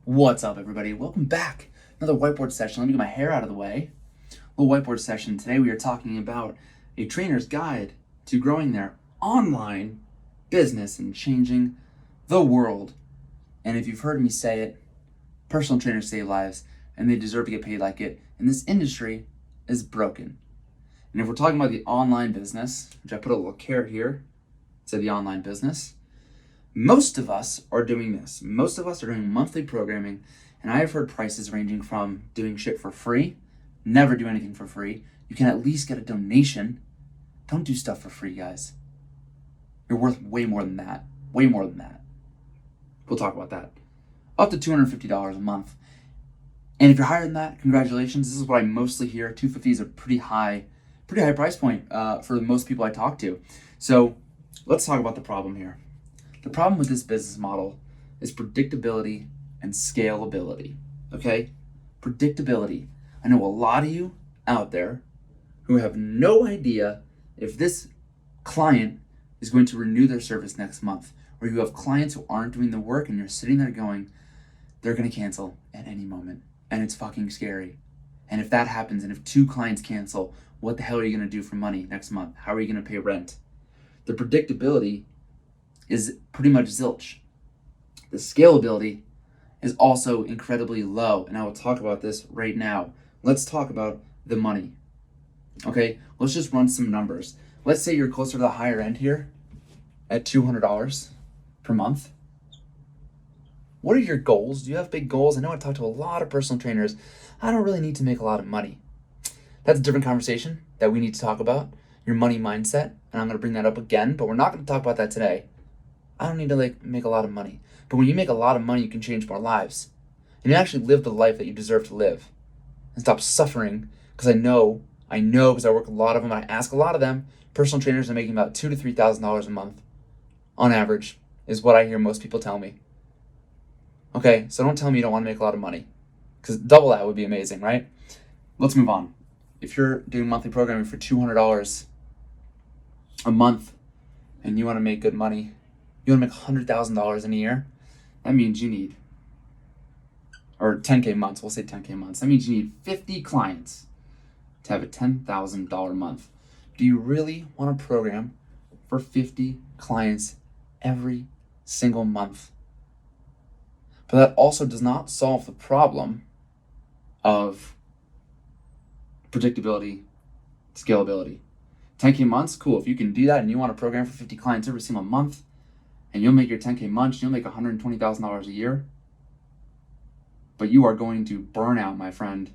What's up, everybody? Welcome back. Another whiteboard session. Let me get my hair out of the way. A little whiteboard session. Today we are talking about a trainer's guide to growing their online business and changing the world. And if you've heard me say it, personal trainers save lives and they deserve to get paid like it. And this industry is broken. And if we're talking about the online business, which I put a little caret here, to the online business, most of us are doing this. Most of us are doing monthly programming, and I have heard prices ranging from doing shit for free, never do anything for free. You can at least get a donation. Don't do stuff for free, guys. You're worth way more than that. Way more than that. We'll talk about that. Up to $250 a month. And if you're higher than that, congratulations. This is what I mostly hear. $250 is a pretty high price point for most people I talk to. So let's talk about the problem here. The problem with this business model is predictability and scalability, okay? Predictability. I know a lot of you out there who have no idea if this client is going to renew their service next month, or you have clients who aren't doing the work and you're sitting there going, they're gonna cancel at any moment, and it's fucking scary. And if that happens, and if 2 clients cancel, what the hell are you gonna do for money next month? How are you gonna pay rent? The predictability is pretty much zilch. The scalability is also incredibly low, and I will talk about this right now. Let's talk about the money. Okay, let's just run some numbers. Let's say you're closer to the higher end here at $200 per month. What are your goals? Do you have big goals? I know I talk to a lot of personal trainers. I don't really need to make a lot of money. That's a different conversation that we need to talk about, your money mindset, and I'm going to bring that up again, but we're not going to talk about that today. I don't need to make a lot of money. But when you make a lot of money, you can change more lives. And you actually live the life that you deserve to live. And stop suffering, because I know because I work with a lot of them, and I ask a lot of them, personal trainers are making about $2,000 to $3,000 a month, on average, is what I hear most people tell me. Okay, so don't tell me you don't want to make a lot of money, because double that would be amazing, right? Let's move on. If you're doing monthly programming for $200 a month, and you want to make good money, you want to make $100,000 in a year, that means you need, or 10K months, we'll say 10K months. That means you need 50 clients to have a $10,000 month. Do you really want to program for 50 clients every single month? But that also does not solve the problem of predictability, scalability. 10K months, cool. If you can do that and you want to program for 50 clients every single month, and you'll make your 10K months, you'll make $120,000 a year. But you are going to burn out, my friend,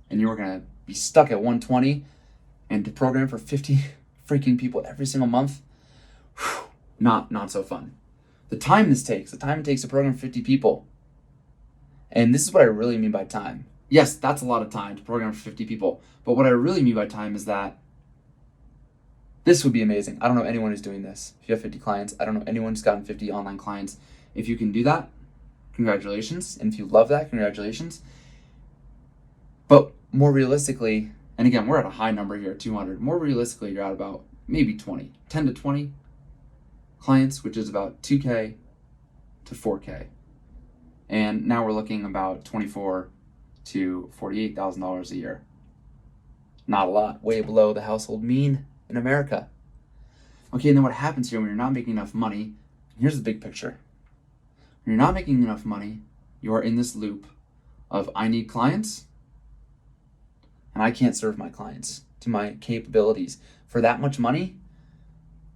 and you are going to be stuck at 120, and to program for 50 freaking people every single month, not so fun. The time it takes to program 50 people, and this is what I really mean by time. Yes, that's a lot of time to program for 50 people, but what I really mean by time is that this would be amazing. I don't know anyone who's doing this. If you have 50 clients, I don't know anyone who's gotten 50 online clients. If you can do that, congratulations. And if you love that, congratulations. But more realistically, and again, we're at a high number here, 200. More realistically, you're at about maybe 10 to 20 clients, which is about 2K to 4K. And now we're looking about $24,000 to $48,000 a year. Not a lot, way below the household mean in America. Okay, and then what happens here when you're not making enough money, here's the big picture. When you're not making enough money, you are in this loop of I need clients, and I can't serve my clients to my capabilities. For that much money,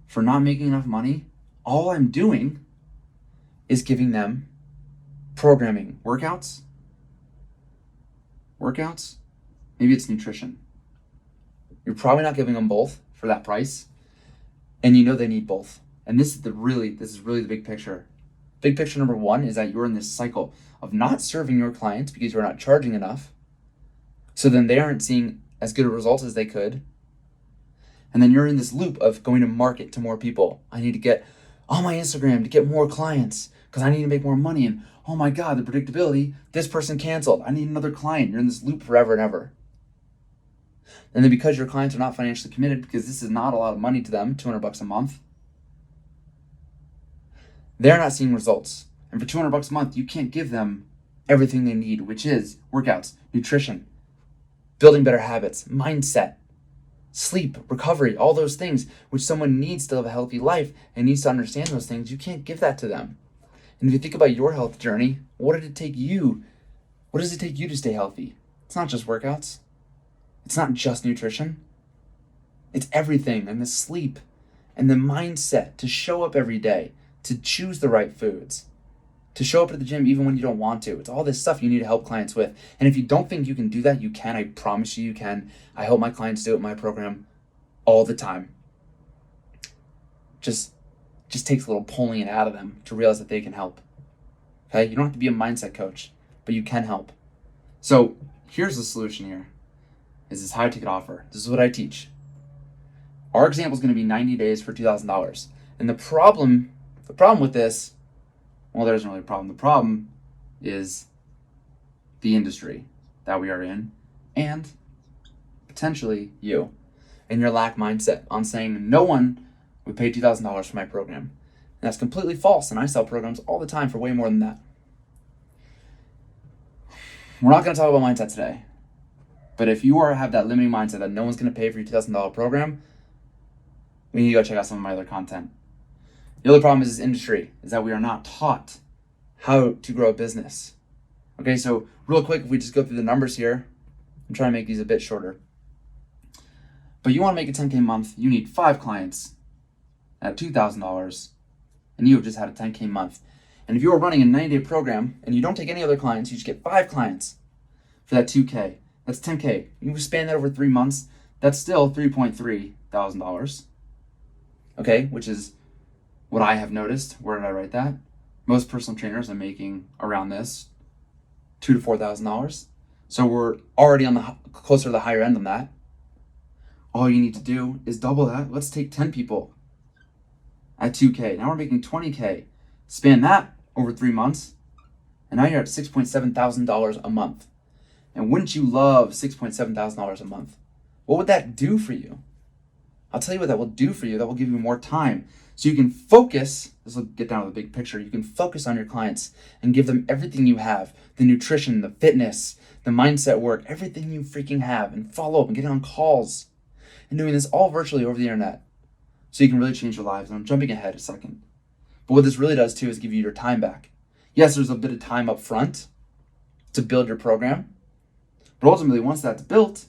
for not making enough money, all I'm doing is giving them programming workouts, maybe it's nutrition. You're probably not giving them both for that price, and you know they need both. And this is really the big picture. Big picture number 1 is that you're in this cycle of not serving your clients because you're not charging enough, so then they aren't seeing as good a results as they could. And then you're in this loop of going to market to more people. I need to get on my Instagram to get more clients because I need to make more money, and oh my God, the predictability, this person canceled, I need another client. You're in this loop forever and ever. And then because your clients are not financially committed, because this is not a lot of money to them, $200 a month, they're not seeing results. And for $200 a month, you can't give them everything they need, which is workouts, nutrition, building better habits, mindset, sleep, recovery, all those things, which someone needs to live a healthy life and needs to understand those things. You can't give that to them. And if you think about your health journey, what did it take you? What does it take you to stay healthy? It's not just workouts. It's not just nutrition. It's everything, and the sleep and the mindset to show up every day, to choose the right foods, to show up at the gym even when you don't want to. It's all this stuff you need to help clients with. And if you don't think you can do that, you can. I promise you can. I help my clients do it in my program all the time. Just takes a little pulling it out of them to realize that they can help. Okay? You don't have to be a mindset coach, but you can help. So here's the solution here, is this high ticket offer. This is what I teach. Our example is going to be 90 days for $2,000. And the problem with this, well, there isn't really a problem. The problem is the industry that we are in, and potentially you and your lack mindset on saying no one would pay $2,000 for my program. And that's completely false. And I sell programs all the time for way more than that. We're not going to talk about mindset today. But if you have that limiting mindset that no one's going to pay for your $2,000 program, we need to go check out some of my other content. The other problem is this industry, is that we are not taught how to grow a business. Okay, so real quick, if we just go through the numbers here, I'm trying to make these a bit shorter. But you want to make a 10K a month, you need 5 clients at $2,000, and you have just had a 10K month. And if you are running a 90-day program and you don't take any other clients, you just get 5 clients for that 2K. That's 10K. You span that over 3 months, that's still $3.3 thousand. Okay, which is what I have noticed. Where did I write that? Most personal trainers are making around this $2,000 to $4,000. So we're already on the closer to the higher end than that. All you need to do is double that. Let's take 10 people at 2K. Now we're making 20K. Span that over 3 months, and now you're at $6.7 thousand a month. And wouldn't you love $6.7 thousand a month? What would that do for you? I'll tell you what that will do for you. That will give you more time. So you can focus, this will get down to the big picture, you can focus on your clients and give them everything you have, the nutrition, the fitness, the mindset work, everything you freaking have, and follow up and get on calls and doing this all virtually over the internet so you can really change your lives. And I'm jumping ahead a second. But what this really does too is give you your time back. Yes, there's a bit of time up front to build your program, but ultimately once that's built,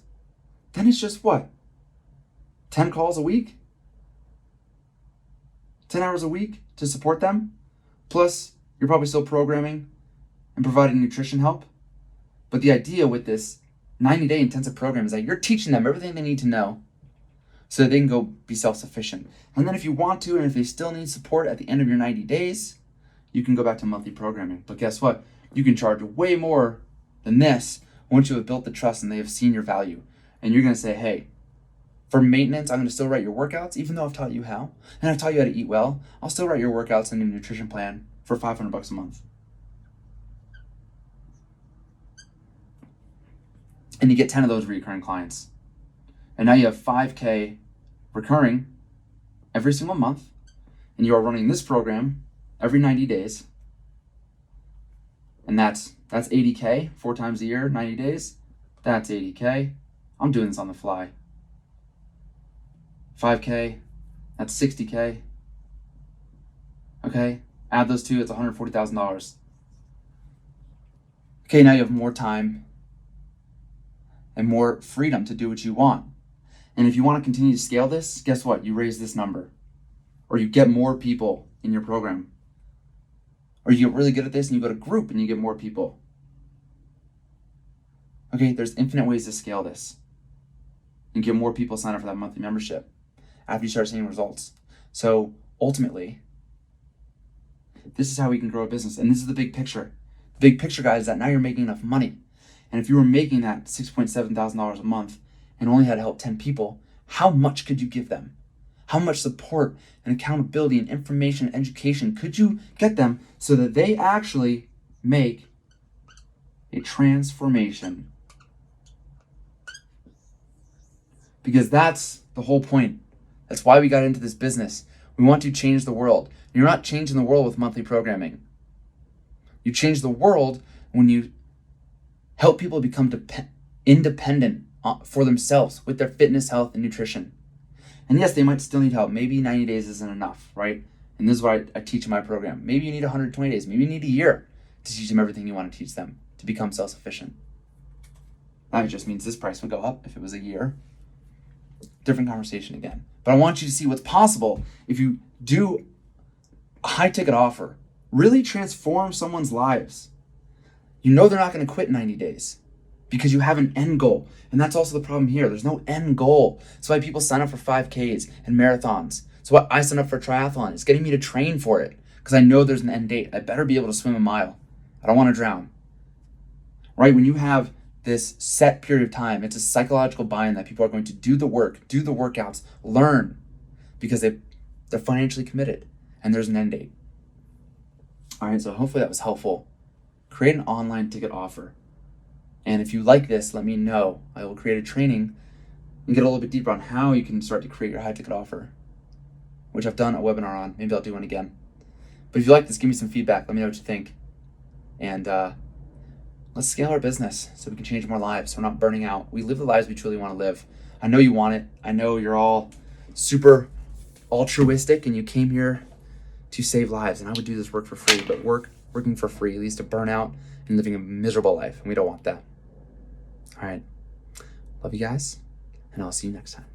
then it's just what? 10 calls a week? 10 hours a week to support them? Plus, you're probably still programming and providing nutrition help. But the idea with this 90-day intensive program is that you're teaching them everything they need to know so that they can go be self-sufficient. And then if you want to, and if they still need support at the end of your 90 days, you can go back to monthly programming. But guess what? You can charge way more than this once you have built the trust and they have seen your value. And you're going to say, hey, for maintenance, I'm going to still write your workouts, even though I've taught you how, and I've taught you how to eat well. I'll still write your workouts and a nutrition plan for $500 a month. And you get 10 of those recurring clients. And now you have 5K recurring every single month, and you are running this program every 90 days. And that's 80K, 4 times a year, 90 days. That's 80K. I'm doing this on the fly. 5K, that's 60K. Okay, add those two, it's $140,000. Okay, now you have more time and more freedom to do what you want. And if you want to continue to scale this, guess what? You raise this number, or you get more people in your program, or you get really good at this and you go to group and you get more people. Okay, there's infinite ways to scale this and get more people sign up for that monthly membership after you start seeing results. So ultimately, this is how we can grow a business. And this is the big picture. The big picture, guys, is that now you're making enough money. And if you were making that $6.7 thousand a month and only had to help 10 people, how much could you give them? How much support and accountability and information and education could you get them so that they actually make a transformation? Because that's the whole point. That's why we got into this business. We want to change the world. You're not changing the world with monthly programming. You change the world when you help people become independent for themselves with their fitness, health, and nutrition. And yes, they might still need help. Maybe 90 days isn't enough, right? And this is what I teach in my program. Maybe you need 120 days. Maybe you need a year to teach them everything you want to teach them to become self-sufficient. That just means this price would go up if it was a year. Different conversation again. But I want you to see what's possible if you do a high-ticket offer. Really transform someone's lives. You know they're not going to quit in 90 days because you have an end goal. And that's also the problem here. There's no end goal. That's why people sign up for 5Ks and marathons. That's why I sign up for a triathlon. It's getting me to train for it because I know there's an end date. I better be able to swim a mile. I don't want to drown. Right? When you have this set period of time, it's a psychological buy-in that people are going to do the work, do the workouts, learn because they're financially committed and there's an end date. All right, so hopefully that was helpful. Create an online ticket offer. And if you like this, let me know. I will create a training and get a little bit deeper on how you can start to create your high ticket offer, which I've done a webinar on. Maybe I'll do one again. But if you like this, give me some feedback. Let me know what you think. And let's scale our business so we can change more lives. We're not burning out. We live the lives we truly want to live. I know you want it. I know you're all super altruistic and you came here to save lives. And I would do this work for free, but working for free leads to burnout and living a miserable life. And we don't want that. All right. Love you guys. And I'll see you next time.